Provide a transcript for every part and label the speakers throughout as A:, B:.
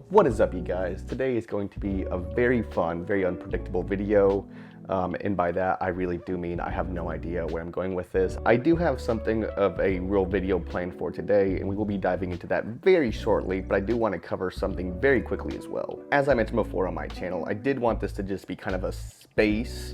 A: What is up, you guys? Today is going to be a very fun, very unpredictable video. And by that, I really do mean I have no idea where I'm going with this. I do have something of a real video planned for today, and we will be diving into that very shortly, but I do want to cover something very quickly as well. As I mentioned before on my channel, I did want this to just be kind of a space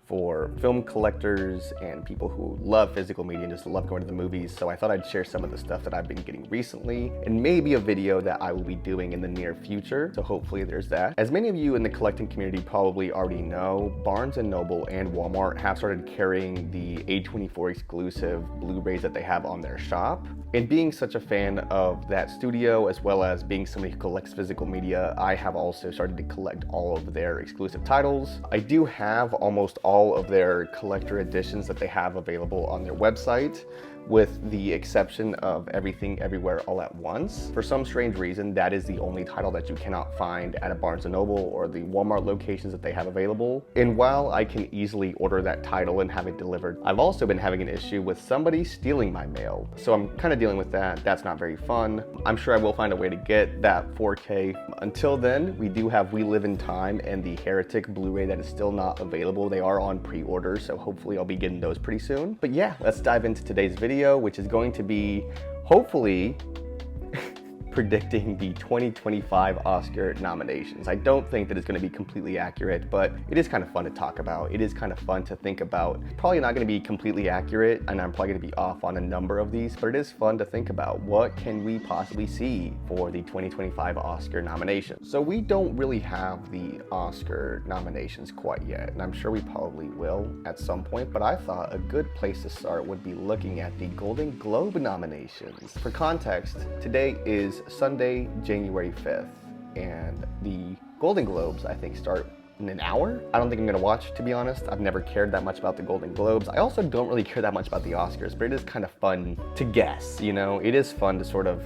A: for film collectors and people who love physical media and just love going to the movies. So I thought I'd share some of the stuff that I've been getting recently and maybe a video that I will be doing in the near future. So hopefully there's that. As many of you in the collecting community probably already know, Barnes & Noble and Walmart have started carrying the A24 exclusive Blu-rays that they have on their shop. And being such a fan of that studio, as well as being somebody who collects physical media, I have also started to collect all of their exclusive titles. I do have almost all of their collector editions that they have available on their website, with the exception of Everything Everywhere All at Once. For some strange reason, that is the only title that you cannot find at a Barnes & Noble or the Walmart locations that they have available. And while I can easily order that title and have it delivered, I've also been having an issue with somebody stealing my mail. So I'm kind of dealing with that. That's not very fun. I'm sure I will find a way to get that 4K. Until then, we do have We Live in Time and the Heretic Blu-ray that is still not available. They are on pre-order, so hopefully I'll be getting those pretty soon. But yeah, let's dive into today's video, which is going to be, hopefully, predicting the 2025 Oscar nominations. I don't think that it's going to be completely accurate, but it is kind of fun to talk about. It is kind of fun to think about. Probably not going to be completely accurate, and I'm probably going to be off on a number of these, but it is fun to think about. What can we possibly see for the 2025 Oscar nominations? So we don't really have the Oscar nominations quite yet, and I'm sure we probably will at some point, but I thought a good place to start would be looking at the Golden Globe nominations. For context, today is Sunday, January 5th, and the Golden Globes, I think, start in an hour. I don't think I'm gonna watch, to be honest. I've never cared that much about the Golden Globes. I also don't really care that much about the Oscars, but it is kind of fun to guess, you know? It is fun to sort of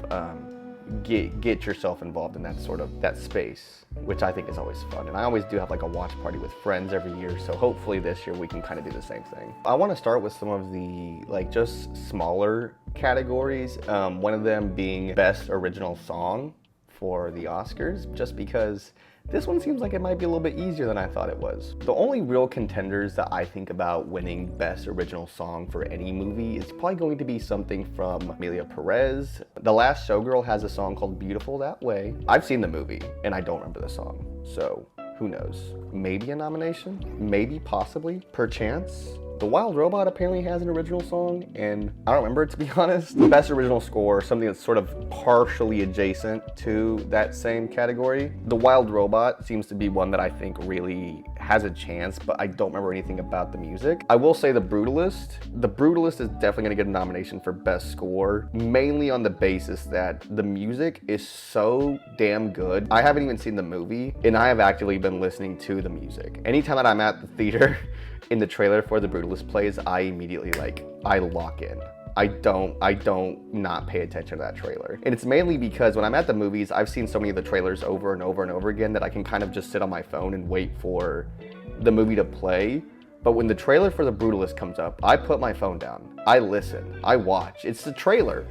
A: get yourself involved in that space, which I think is always fun. And I always do have like a watch party with friends every year, so hopefully this year we can kind of do the same thing. I want to start with some of the just smaller categories, one of them being Best Original Song for the Oscars, just because this one seems like it might be a little bit easier than I thought it was. The only real contenders that I think about winning Best Original Song for any movie is probably going to be something from Emilia Perez. The Last Showgirl has a song called Beautiful That Way. I've seen the movie and I don't remember the song, so who knows? Maybe a nomination? Maybe, possibly, perchance. The Wild Robot apparently has an original song, and I don't remember it, to be honest. The Best Original Score, something that's sort of partially adjacent to that same category. The Wild Robot seems to be one that I think really has a chance, but I don't remember anything about the music. I will say The Brutalist. The Brutalist is definitely gonna get a nomination for Best Score, mainly on the basis that the music is so damn good. I haven't even seen the movie, and I have actively been listening to the music. Anytime that I'm at the theater, in the trailer for The Brutalist plays, I immediately I lock in. I don't not pay attention to that trailer. And it's mainly because when I'm at the movies, I've seen so many of the trailers over and over and over again that I can kind of just sit on my phone and wait for the movie to play. But when the trailer for The Brutalist comes up, I put my phone down. I listen, I watch. It's the trailer,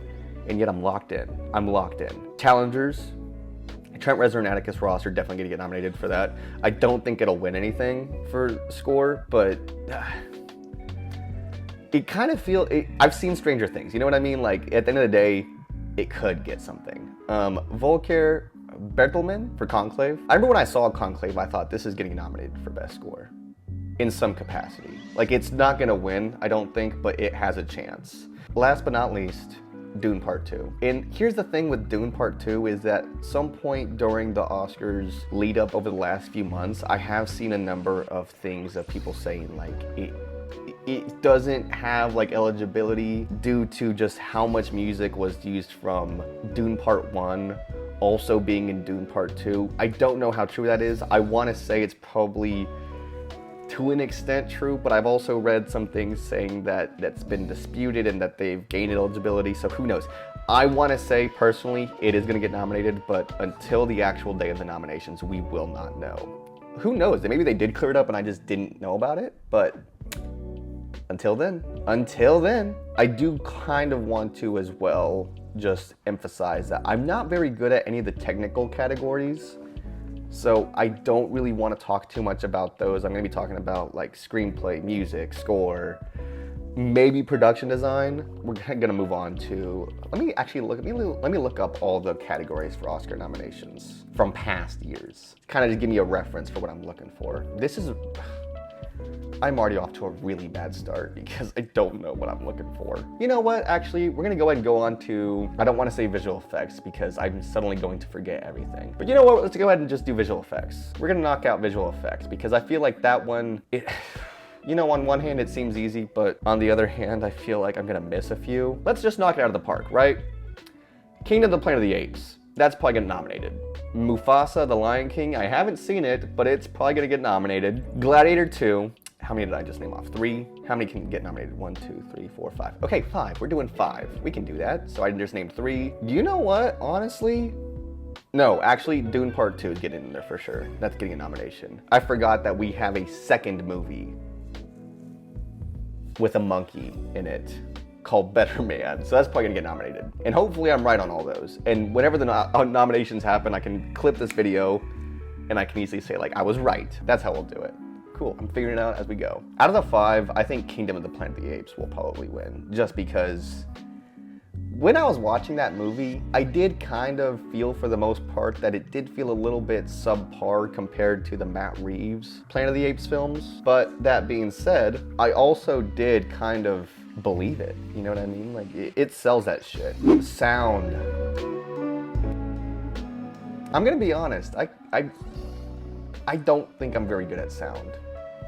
A: and yet I'm locked in. I'm locked in. Challengers, Trent Reznor and Atticus Ross are definitely gonna get nominated for that. I don't think it'll win anything for score, but it kind of feels, I've seen Stranger Things, you know what I mean? Like, at the end of the day, it could get something. Volker Bertelmann for Conclave. I remember when I saw Conclave, I thought this is getting nominated for Best Score in some capacity. Like, it's not gonna win, I don't think, but it has a chance. Last but not least, Dune Part 2. And here's the thing with Dune Part 2 is that some point during the Oscars lead up over the last few months, I have seen a number of things of people saying like it doesn't have eligibility due to just how much music was used from Dune Part 1 also being in Dune Part 2. I don't know how true that is. I want to say it's probably to an extent true, but I've also read some things saying that that's been disputed and that they've gained eligibility, so who knows. I want to say personally it is going to get nominated, but until the actual day of the nominations, we will not know. Who knows, maybe they did clear it up and I just didn't know about it, but until then, I do kind of want to as well just emphasize that I'm not very good at any of the technical categories. So I don't really want to talk too much about those. I'm going to be talking about like screenplay, music, score, maybe production design. We're going to move on to, let me look up all the categories for Oscar nominations from past years. Kind of just give me a reference for what I'm looking for. I'm already off to a really bad start because I don't know what I'm looking for. You know what, actually, we're gonna go ahead and go on to, I don't wanna say visual effects because I'm suddenly going to forget everything. But you know what, let's go ahead and just do visual effects. We're gonna knock out visual effects because I feel like that one, you know, on one hand it seems easy, but on the other hand, I feel like I'm gonna miss a few. Let's just knock it out of the park, right? Kingdom of the Planet of the Apes. That's probably getting nominated. Mufasa, The Lion King, I haven't seen it, but it's probably gonna get nominated. Gladiator 2. How many did I just name off? 3? How many can get nominated? 1, 2, 3, 4, 5. Okay, 5. We're doing 5. We can do that. So I just named 3. You know what? Honestly, no, actually, Dune Part 2 is getting in there for sure. That's getting a nomination. I forgot that we have a second movie with a monkey in it called Better Man. So that's probably gonna get nominated. And hopefully I'm right on all those. And whenever the nominations happen, I can clip this video and I can easily say like, I was right. That's how we'll do it. Cool, I'm figuring it out as we go. Out of the 5, I think Kingdom of the Planet of the Apes will probably win, just because when I was watching that movie, I did kind of feel for the most part that it did feel a little bit subpar compared to the Matt Reeves Planet of the Apes films. But that being said, I also did kind of believe it, you know what I mean? Like, it sells that shit. Sound. I'm gonna be honest, I don't think I'm very good at sound.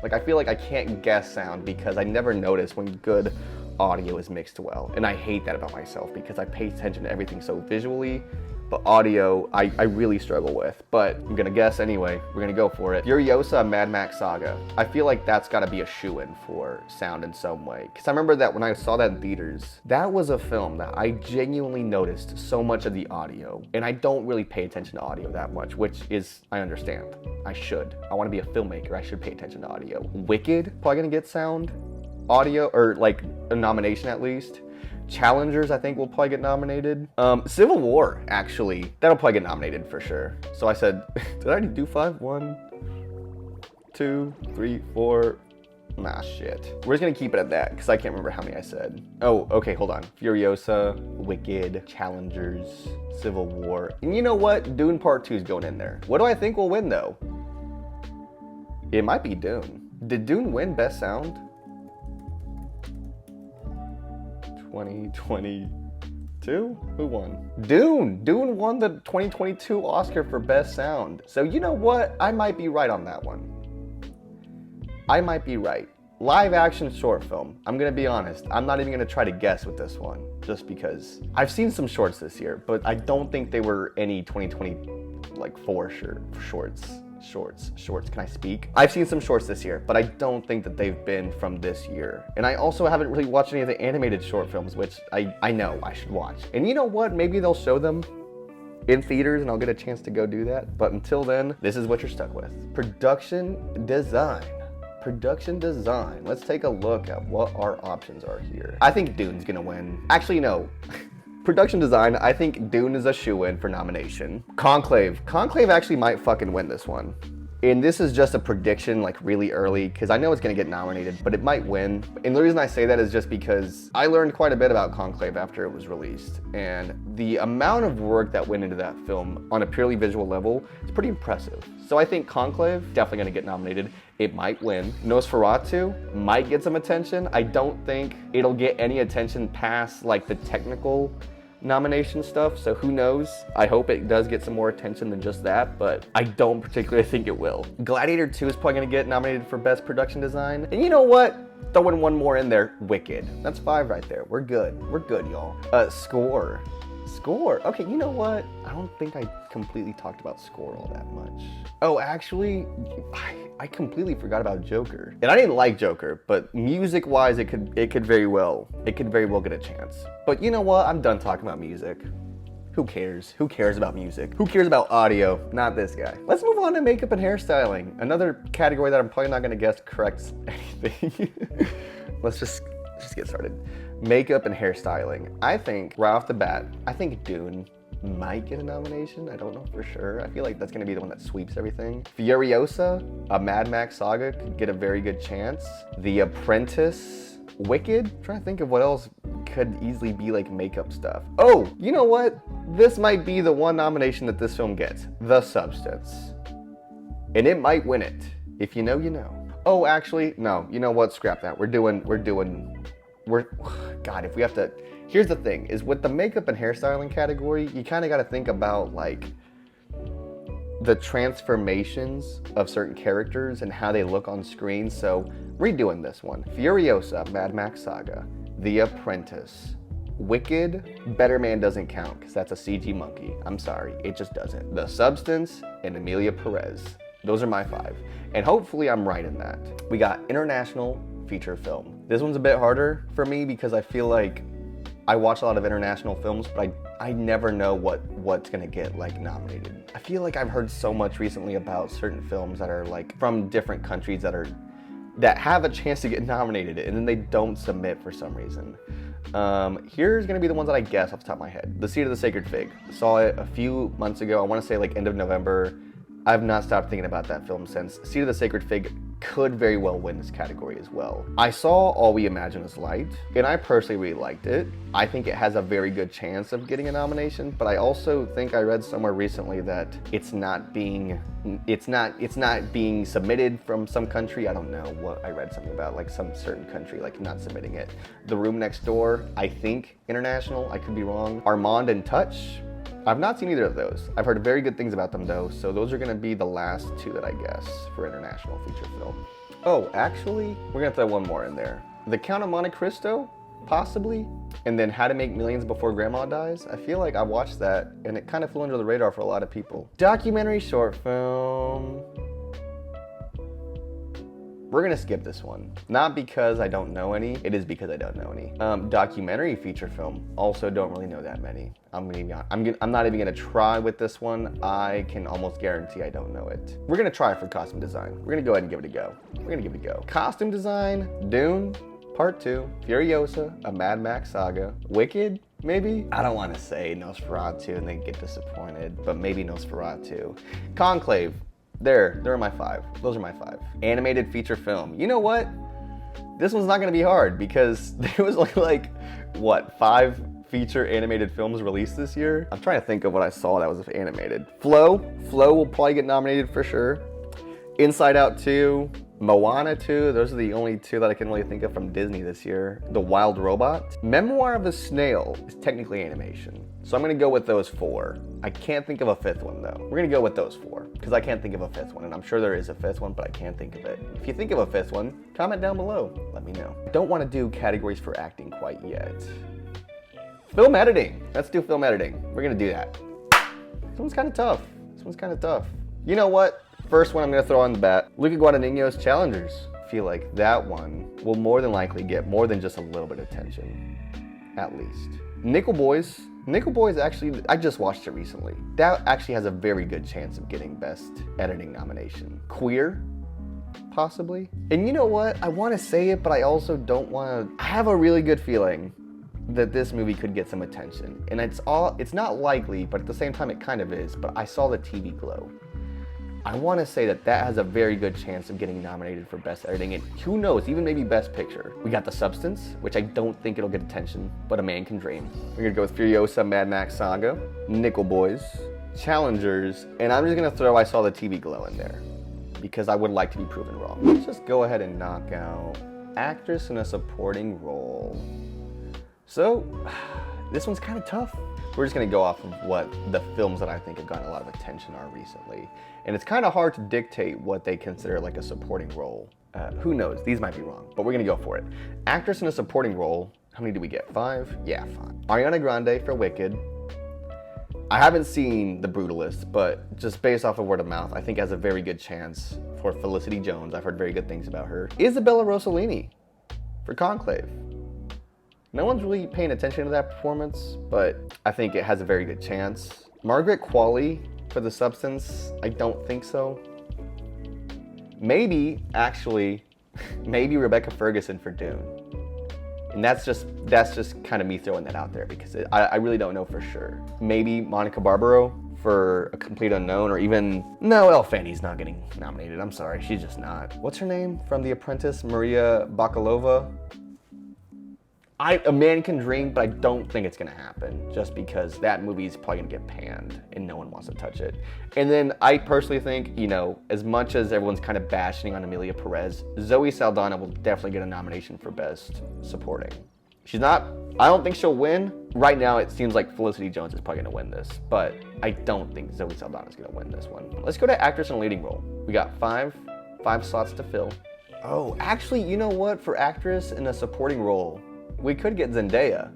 A: Like, I feel like I can't guess sound because I never notice when good audio is mixed well. And I hate that about myself because I pay attention to everything so visually, but audio, I really struggle with. But I'm gonna guess anyway. We're gonna go for it. Furiosa, Mad Max Saga. I feel like that's gotta be a shoo-in for sound in some way. Because I remember that when I saw that in theaters, that was a film that I genuinely noticed so much of the audio. And I don't really pay attention to audio that much, which is, I understand. I should. I wanna be a filmmaker, I should pay attention to audio. Wicked, probably gonna get sound, audio, or like a nomination at least. Challengers, I think, will probably get nominated. Civil War, actually, that'll probably get nominated for sure. So I said, did I already do 5? 1, 2, 3, 4. Nah, shit. We're just gonna keep it at that because I can't remember how many I said. Oh, okay, hold on. Furiosa, Wicked, Challengers, Civil War. And you know what? Dune Part 2 is going in there. What do I think will win though? It might be Dune. Did Dune win Best Sound? 2022? Who won? Dune! Dune won the 2022 Oscar for Best Sound. So you know what? I might be right on that one. I might be right. Live action short film. I'm gonna be honest. I'm not even gonna try to guess with this one, just because I've seen some shorts this year, but I don't think they were any 2024 shorts. Can I speak? I've seen some shorts this year, but I don't think that they've been from this year. And I also haven't really watched any of the animated short films, which I know I should watch. And you know what? Maybe they'll show them in theaters and I'll get a chance to go do that. But until then, this is what you're stuck with. Production design. Production design. Let's take a look at what our options are here. I think Dune's gonna win. Actually, no. Production design, I think Dune is a shoo-in for nomination. Conclave. Conclave actually might fucking win this one. And this is just a prediction, like really early, because I know it's gonna get nominated, but it might win. And the reason I say that is just because I learned quite a bit about Conclave after it was released. And the amount of work that went into that film on a purely visual level is pretty impressive. So I think Conclave, definitely gonna get nominated. It might win. Nosferatu might get some attention. I don't think it'll get any attention past like the technical nomination stuff, so who knows? I hope it does get some more attention than just that, but I don't particularly think it will. Gladiator 2 is probably gonna get nominated for Best Production Design. And you know what? Throw in one more in there, Wicked. That's 5 right there. We're good, y'all. Score. Okay, you know what? I don't think I completely talked about score all that much. Oh, actually, I completely forgot about Joker. And I didn't like Joker, but music-wise, it could very well get a chance. But you know what? I'm done talking about music. Who cares? Who cares about music? Who cares about audio? Not this guy. Let's move on to makeup and hairstyling. Another category that I'm probably not gonna guess corrects anything. Let's just get started. Makeup and hairstyling. I think, right off the bat, I think Dune might get a nomination. I don't know for sure. I feel like that's gonna be the one that sweeps everything. Furiosa, a Mad Max saga, could get a very good chance. The Apprentice, Wicked. I'm trying to think of what else could easily be like makeup stuff. Oh, you know what? This might be the one nomination that this film gets. The Substance. And it might win it. If you know, you know. Oh, actually, no. You know what? Scrap that. God, if we have to... Here's the thing, is with the makeup and hairstyling category, you kind of got to think about like the transformations of certain characters and how they look on screen. So redoing this one. Furiosa, Mad Max Saga, The Apprentice, Wicked, Better Man doesn't count because that's a CG monkey. I'm sorry, it just doesn't. The Substance, and Emilia Perez. Those are my 5. And hopefully I'm right in that. We got international feature film. This one's a bit harder for me because I feel like I watch a lot of international films, but I never know what's gonna get like nominated. I feel like I've heard so much recently about certain films that are like from different countries that have a chance to get nominated and then they don't submit for some reason. Here's gonna be the ones that I guess off the top of my head. The Seed of the Sacred Fig. Saw it a few months ago. I wanna say like end of November. I've not stopped thinking about that film since. Seed of the Sacred Fig could very well win this category as well. I saw All We Imagine Is Light, and I personally really liked it. I think it has a very good chance of getting a nomination, but I also think I read somewhere recently that it's not being submitted from some country. I don't know what I read something about, like some certain country like not submitting it. The Room Next Door, I think international, I could be wrong. Armand and Touch, I've not seen either of those. I've heard very good things about them though, so those are gonna be the last 2 that I guess for international feature film. Oh, actually, we're gonna throw one more in there. The Count of Monte Cristo, possibly, and then How to Make Millions Before Grandma Dies. I feel like I watched that and it kind of flew under the radar for a lot of people. Documentary short film. We're gonna skip this one. Not because I don't know any, it is because I don't know any. Documentary feature film, also don't really know that many. I'm not even gonna try with this one. I can almost guarantee I don't know it. We're gonna try for costume design. We're gonna go ahead and give it a go. We're gonna give it a go. Costume design, Dune, Part 2, Furiosa, a Mad Max Saga, Wicked, maybe? I don't wanna say Nosferatu and then get disappointed, but maybe Nosferatu. Conclave. There are my 5. Those are my 5. Animated feature film. You know what? This one's not gonna be hard because there was only like, what, 5 feature animated films released this year? I'm trying to think of what I saw that was animated. Flow will probably get nominated for sure. Inside Out 2, Moana 2, those are the only 2 that I can really think of from Disney this year. The Wild Robot. Memoir of a Snail is technically animation. So I'm gonna go with those 4. I can't think of a 5th one though. We're gonna go with those 4 because I can't think of a 5th one and I'm sure there is a 5th one, but I can't think of it. If you think of a 5th one, comment down below, let me know. I don't wanna do categories for acting quite yet. Film editing, let's do film editing. We're gonna do that. This one's kinda tough. You know what? First one I'm gonna throw on the bat, Luca Guadagnino's Challengers. I feel like that one will more than likely get more than just a little bit of attention, at least. Nickel Boys actually, I just watched it recently. That actually has a very good chance of getting Best Editing nomination. Queer, possibly. And you know what? I wanna say it, but I also don't wanna, I have a really good feeling that this movie could get some attention. And it's not likely, but at the same time it kind of is, but I saw the TV Glow. I want to say that has a very good chance of getting nominated for Best Editing, and who knows, even maybe Best Picture. We got The Substance, which I don't think it'll get attention, but a man can dream. We're gonna go with Furiosa, Mad Max Saga, Nickel Boys, Challengers, and I'm just gonna throw I Saw the TV Glow in there, because I would like to be proven wrong. Let's just go ahead and knock out Actress in a Supporting Role. So, this one's kind of tough. We're just gonna go off of what the films that I think have gotten a lot of attention are recently. And it's kind of hard to dictate what they consider like a supporting role. Who knows, these might be wrong, but we're gonna go for it. Actress in a Supporting Role, how many do we get? 5? Yeah, 5. Ariana Grande for Wicked. I haven't seen The Brutalist, but just based off of word of mouth, I think has a very good chance for Felicity Jones. I've heard very good things about her. Isabella Rossellini for Conclave. No one's really paying attention to that performance, but I think it has a very good chance. Margaret Qualley for The Substance, I don't think so. Maybe, actually, maybe Rebecca Ferguson for Dune. And that's just kind of me throwing that out there because I really don't know for sure. Maybe Monica Barbaro for A Complete Unknown, or even, no, Elle Fanny's not getting nominated. I'm sorry, she's just not. What's her name from The Apprentice? Maria Bakalova? A Man Can Dream, but I don't think it's gonna happen just because that movie is probably gonna get panned and no one wants to touch it. And then I personally think, you know, as much as everyone's kind of bashing on Emilia Perez, Zoe Saldana will definitely get a nomination for Best Supporting. I don't think she'll win. Right now it seems like Felicity Jones is probably gonna win this, but I don't think Zoe Saldana is gonna win this one. Let's go to actress in a leading role. We got five slots to fill. Oh, actually, you know what? For actress in a supporting role, we could get Zendaya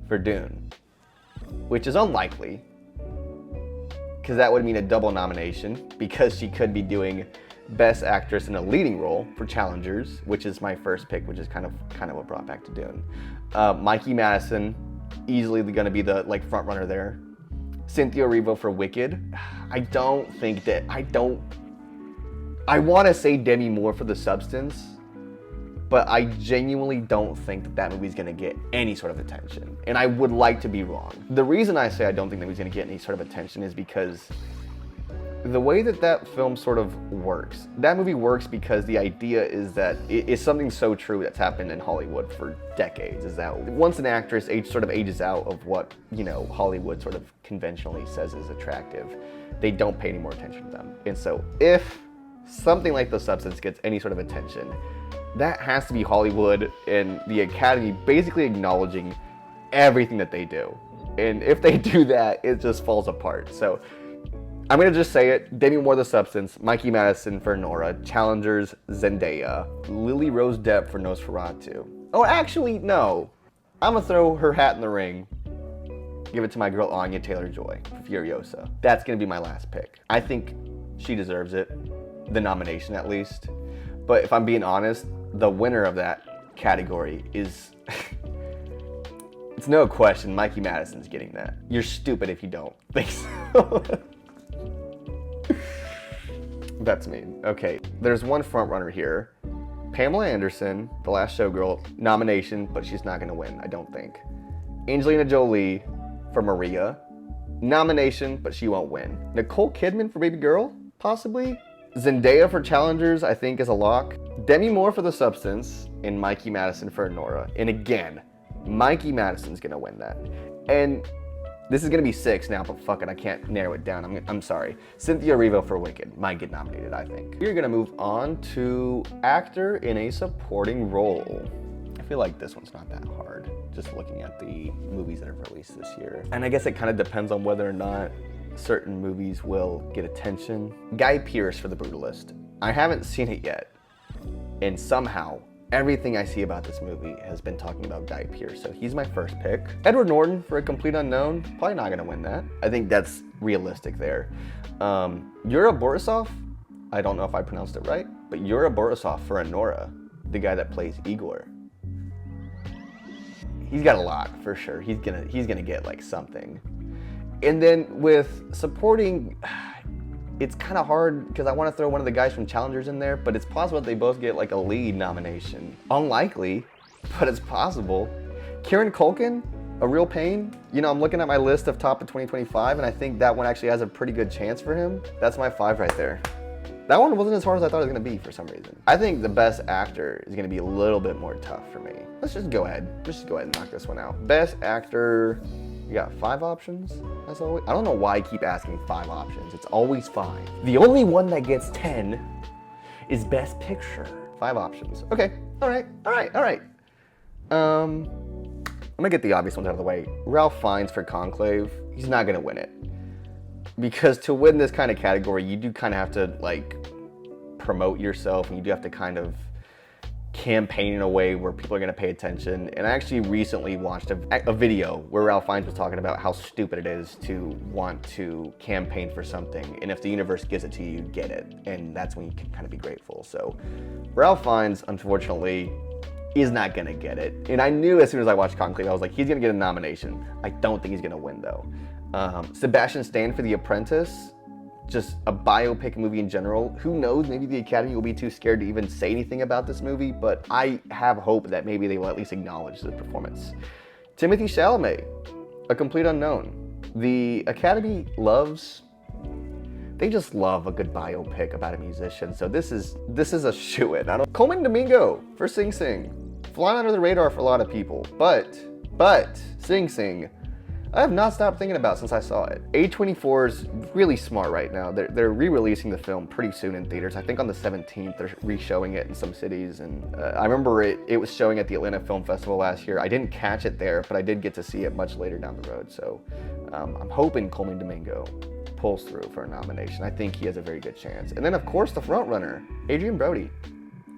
A: for Dune, which is unlikely, because that would mean a double nomination, because she could be doing Best Actress in a Leading Role for Challengers, which is my first pick, which is kind of what brought back to Dune. Mikey Madison, easily going to be the front runner there. Cynthia Erivo for Wicked. I want to say Demi Moore for The Substance, but I genuinely don't think that movie's gonna get any sort of attention. And I would like to be wrong. The reason I say I don't think that movie's gonna get any sort of attention is because the way that film sort of works. That movie works because the idea is that it is something so true that's happened in Hollywood for decades, is that once an actress ages out of what, you know, Hollywood sort of conventionally says is attractive, they don't pay any more attention to them. And so if something like The Substance gets any sort of attention, that has to be Hollywood and the Academy basically acknowledging everything that they do. And if they do that, it just falls apart. So I'm gonna just say it. Demi Moore, The Substance, Mikey Madison for Nora, Challengers, Zendaya, Lily Rose Depp for Nosferatu. Oh, actually, no. I'm gonna throw her hat in the ring. Give it to my girl Anya Taylor-Joy for Furiosa. That's gonna be my last pick. I think she deserves it, the nomination at least. But if I'm being honest, the winner of that category is, it's no question, Mikey Madison's getting that. You're stupid if you don't think so. That's mean. Okay, there's one front runner here. Pamela Anderson, The Last Showgirl, nomination, but she's not gonna win, I don't think. Angelina Jolie for Maria, nomination, but she won't win. Nicole Kidman for Baby Girl, possibly. Zendaya for Challengers, I think, is a lock. Demi Moore for The Substance, and Mikey Madison for Nora. And again, Mikey Madison's gonna win that. And this is gonna be 6 now, but fuck it, I can't narrow it down. I'm sorry. Cynthia Erivo for Wicked might get nominated, I think. We're gonna move on to actor in a supporting role. I feel like this one's not that hard, just looking at the movies that have released this year. And I guess it kind of depends on whether or not certain movies will get attention. Guy Pearce for The Brutalist. I haven't seen it yet, and somehow everything I see about this movie has been talking about Guy Pearce, so he's my first pick. Edward Norton for A Complete Unknown, probably not gonna win that. I think that's realistic there. Yura Borisov, I don't know if I pronounced it right, but Yura Borisov for Anora, the guy that plays Igor. He's got a lock for sure. He's gonna get like something. And then with supporting, it's kind of hard because I want to throw one of the guys from Challengers in there, but it's possible that they both get like a lead nomination. Unlikely, but it's possible. Kieran Culkin, A Real Pain. You know, I'm looking at my list of top of 2025, and I think that one actually has a pretty good chance for him. That's my 5 right there. That one wasn't as hard as I thought it was going to be for some reason. I think the best actor is going to be a little bit more tough for me. Let's just go ahead. And knock this one out. Best actor. You got 5 options, as always. I don't know why I keep asking 5 options. It's always 5. The only one that gets 10 is Best Picture. 5 options. Okay, all right. I'm gonna get the obvious ones out of the way. Ralph Fiennes for Conclave. He's not gonna win it. Because to win this kind of category, you do kind of have to like promote yourself, and you do have to kind of campaign in a way where people are going to pay attention. And I actually recently watched a video where Ralph Fiennes was talking about how stupid it is to want to campaign for something, and if the universe gives it to you, you get it, and that's when you can kind of be grateful. So Ralph Fiennes, unfortunately, is not going to get it. And I knew as soon as I watched Conclave, I was like, he's going to get a nomination. I don't think he's going to win though. Sebastian Stan for The Apprentice, just a biopic movie in general. Who knows, maybe the Academy will be too scared to even say anything about this movie, but I have hope that maybe they will at least acknowledge the performance. Timothée Chalamet, A Complete Unknown. The Academy they just love a good biopic about a musician, so this is a shoo-in. Coleman Domingo for Sing Sing. Flying under the radar for a lot of people, but Sing Sing, I have not stopped thinking about since I saw it. A24 is really smart right now. They're re-releasing the film pretty soon in theaters. I think on the 17th they're re-showing it in some cities, and I remember it was showing at the Atlanta Film Festival last year. I didn't catch it there, but I did get to see it much later down the road. So I'm hoping Coleman Domingo pulls through for a nomination. I think he has a very good chance. And then of course the front runner, Adrien Brody.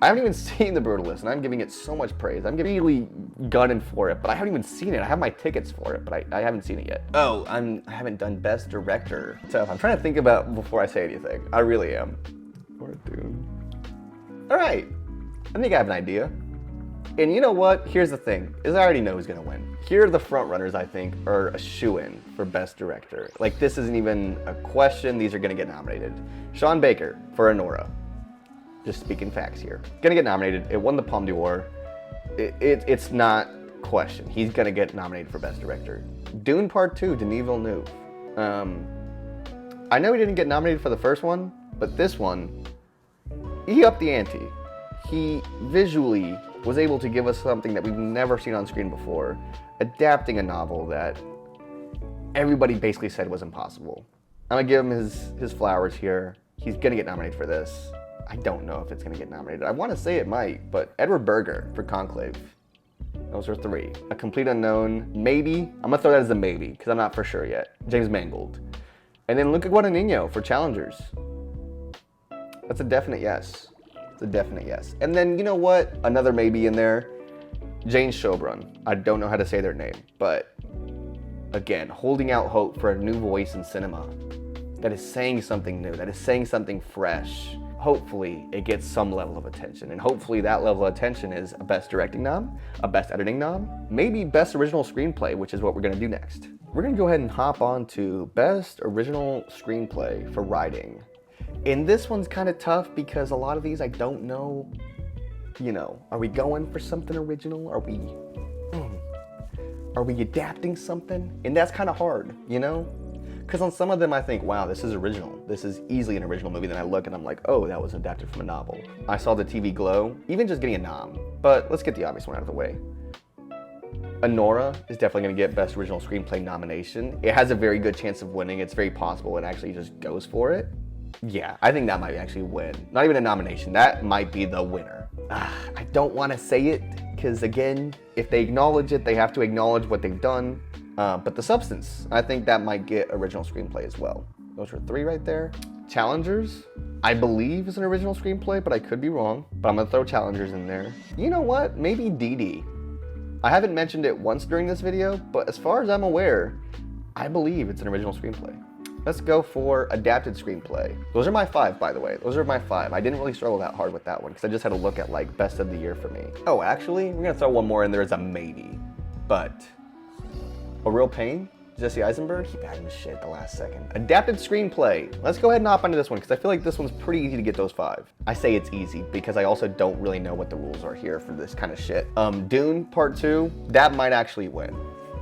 A: I haven't even seen The Brutalist, and I'm giving it so much praise. I'm really gunning for it, but I haven't even seen it. I have my tickets for it, but I haven't seen it yet. Oh, I haven't done Best Director. So I'm trying to think about before I say anything. I really am. All right, I think I have an idea. And you know what? Here's the thing, is I already know who's gonna win. Here are the front runners I think are a shoo-in for Best Director. Like, this isn't even a question, these are gonna get nominated. Sean Baker for Anora. Just speaking facts here. Gonna get nominated. It won the Palme d'Or. It's not question. He's gonna get nominated for Best Director. Dune Part 2, Denis Villeneuve. I know he didn't get nominated for the first one, but this one, he upped the ante. He visually was able to give us something that we've never seen on screen before, adapting a novel that everybody basically said was impossible. I'm gonna give him his flowers here. He's gonna get nominated for this. I don't know if it's gonna get nominated. I wanna say it might, but Edward Berger for Conclave. Those are 3. A Complete Unknown, maybe. I'm gonna throw that as a maybe, because I'm not for sure yet. James Mangold. And then Luca Guadagnino for Challengers. That's a definite yes. It's a definite yes. And then, you know what? Another maybe in there. Jane Schobrun. I don't know how to say their name, but again, holding out hope for a new voice in cinema that is saying something new, that is saying something fresh. Hopefully it gets some level of attention, and hopefully that level of attention is a Best Directing nom, a Best Editing nom, maybe Best Original Screenplay, which is what we're gonna do next. We're gonna go ahead and hop on to Best Original Screenplay for Writing. And this one's kind of tough because a lot of these I don't know, are we going for something original? Are we adapting something? And that's kind of hard, Because on some of them I think, wow, this is original. This is easily an original movie. Then I look and I'm like, oh, that was adapted from a novel. I saw the TV Glow, even just getting a nom. But let's get the obvious one out of the way. Anora is definitely gonna get Best Original Screenplay nomination. It has a very good chance of winning. It's very possible it actually just goes for it. Yeah, I think that might actually win. Not even a nomination, that might be the winner. I don't wanna say it, because again, if they acknowledge it, they have to acknowledge what they've done. But The Substance, I think that might get original screenplay as well. Those are 3 right there. Challengers, I believe is an original screenplay, but I could be wrong. But I'm gonna throw Challengers in there. You know what? Maybe Dee. I haven't mentioned it once during this video, but as far as I'm aware, I believe it's an original screenplay. Let's go for adapted screenplay. Those are my 5, by the way. Those are my 5. I didn't really struggle that hard with that one because I just had to look at like best of the year for me. Oh, actually, we're gonna throw one more in there as a maybe, but A Real Pain, Jesse Eisenberg, he bagged his shit at the last second. Adapted screenplay. Let's go ahead and hop into this one because I feel like this one's pretty easy to get those 5. I say it's easy because I also don't really know what the rules are here for this kind of shit. Dune Part 2, that might actually win.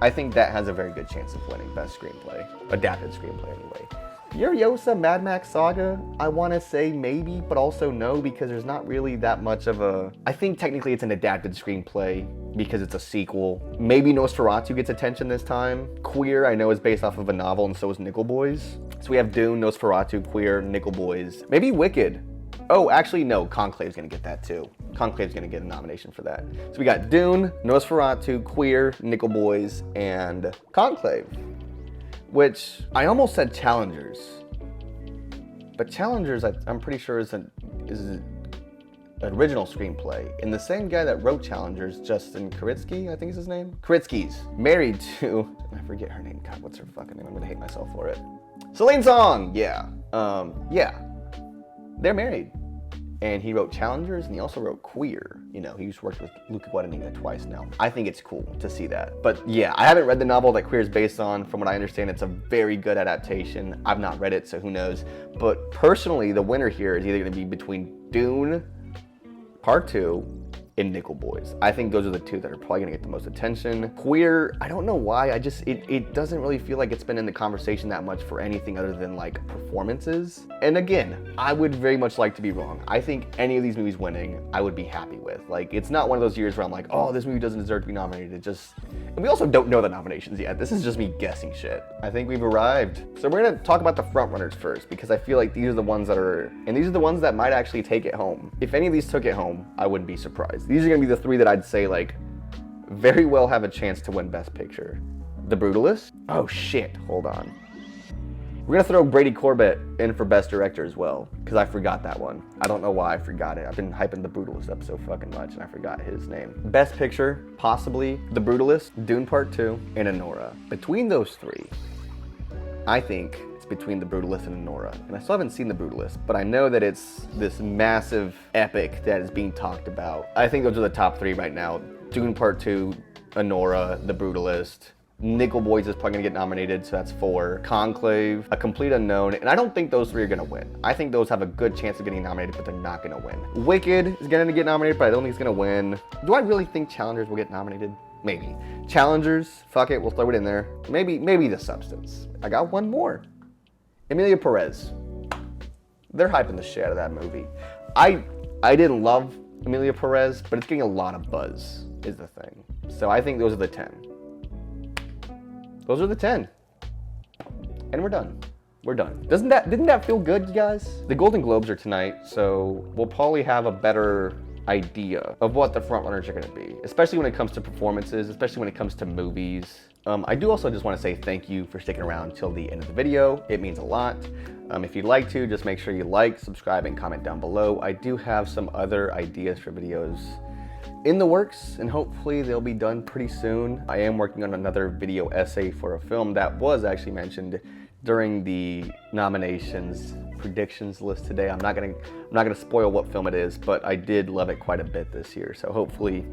A: I think that has a very good chance of winning Best Screenplay. Adapted screenplay anyway. Furiosa Mad Max Saga, I want to say maybe, but also no, because there's not really that much of a... I think technically it's an adapted screenplay because it's a sequel. Maybe Nosferatu gets attention this time. Queer, I know, is based off of a novel, and so is Nickel Boys. So we have Dune, Nosferatu, Queer, Nickel Boys. Maybe Wicked. Oh, actually, no, Conclave's gonna get that too. Conclave's gonna get a nomination for that. So we got Dune, Nosferatu, Queer, Nickel Boys, and Conclave. Which, I almost said Challengers. But Challengers, I'm pretty sure is an original screenplay. And the same guy that wrote Challengers, Justin Kuritsky, I think is his name? Kuritsky's married to, I forget her name, God, what's her fucking name? I'm gonna hate myself for it. Celine Song, yeah. Yeah. They're married. and he wrote Challengers, and he also wrote Queer. You know, he's worked with Luca Guadagnino twice now. I think it's cool to see that. But yeah, I haven't read the novel that Queer is based on. From what I understand, it's a very good adaptation. I've not read it, so who knows. But personally, the winner here is either going to be between Dune Part 2 and Nickel Boys. I think those are the two that are probably gonna get the most attention. Queer, I don't know why, it doesn't really feel like it's been in the conversation that much for anything other than like performances. And again, I would very much like to be wrong. I think any of these movies winning, I would be happy with. Like, it's not one of those years where I'm like, oh, this movie doesn't deserve to be nominated. And we also don't know the nominations yet. This is just me guessing shit. I think we've arrived. So we're gonna talk about the frontrunners first, because I feel like these are the ones that might actually take it home. If any of these took it home, I wouldn't be surprised. These are gonna be the three that I'd say like very well have a chance to win Best Picture. The Brutalist. Oh shit, hold on. We're gonna throw Brady Corbett in for Best Director as well, because I forgot that one. I don't know why I forgot it. I've been hyping The Brutalist up so fucking much and I forgot his name. Best Picture, possibly The Brutalist, Dune Part 2, and Anora. Between those three, I think it's between The Brutalist and Anora. And I still haven't seen The Brutalist, but I know that it's this massive epic that is being talked about. I think those are the top three right now. Dune Part 2, Anora, The Brutalist. Nickel Boys is probably gonna get nominated, so that's 4. Conclave, A Complete Unknown, and I don't think those three are gonna win. I think those have a good chance of getting nominated, but they're not gonna win. Wicked is gonna get nominated, but I don't think it's gonna win. Do I really think Challengers will get nominated? Maybe. Challengers, fuck it, we'll throw it in there. Maybe The Substance. I got one more. Emilia Perez. They're hyping the shit out of that movie. I didn't love Emilia Perez, but it's getting a lot of buzz, is the thing. So I think those are the 10. Those are the 10. And we're done. We're done. Didn't that feel good, you guys? The Golden Globes are tonight, so we'll probably have a better idea of what the frontrunners are gonna be, especially when it comes to performances, especially when it comes to movies. I do also just want to say thank you for sticking around till the end of the video. It means a lot. If you'd like to, just make sure you like, subscribe, and comment down below. I do have some other ideas for videos in the works, and hopefully they'll be done pretty soon. I am working on another video essay for a film that was actually mentioned during the nominations predictions list today. I'm not gonna spoil what film it is, but I did love it quite a bit this year, so hopefully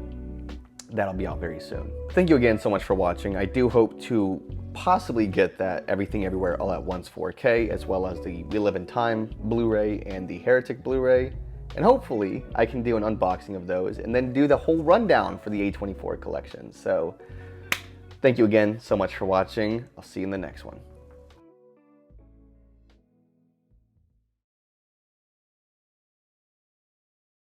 A: that'll be out very soon. Thank you again so much for watching. I do hope to possibly get that Everything Everywhere All at Once 4K, as well as the We Live in Time Blu-ray and the Heretic Blu-ray. And hopefully I can do an unboxing of those and then do the whole rundown for the A24 collection. So thank you again so much for watching. I'll see you in the next one.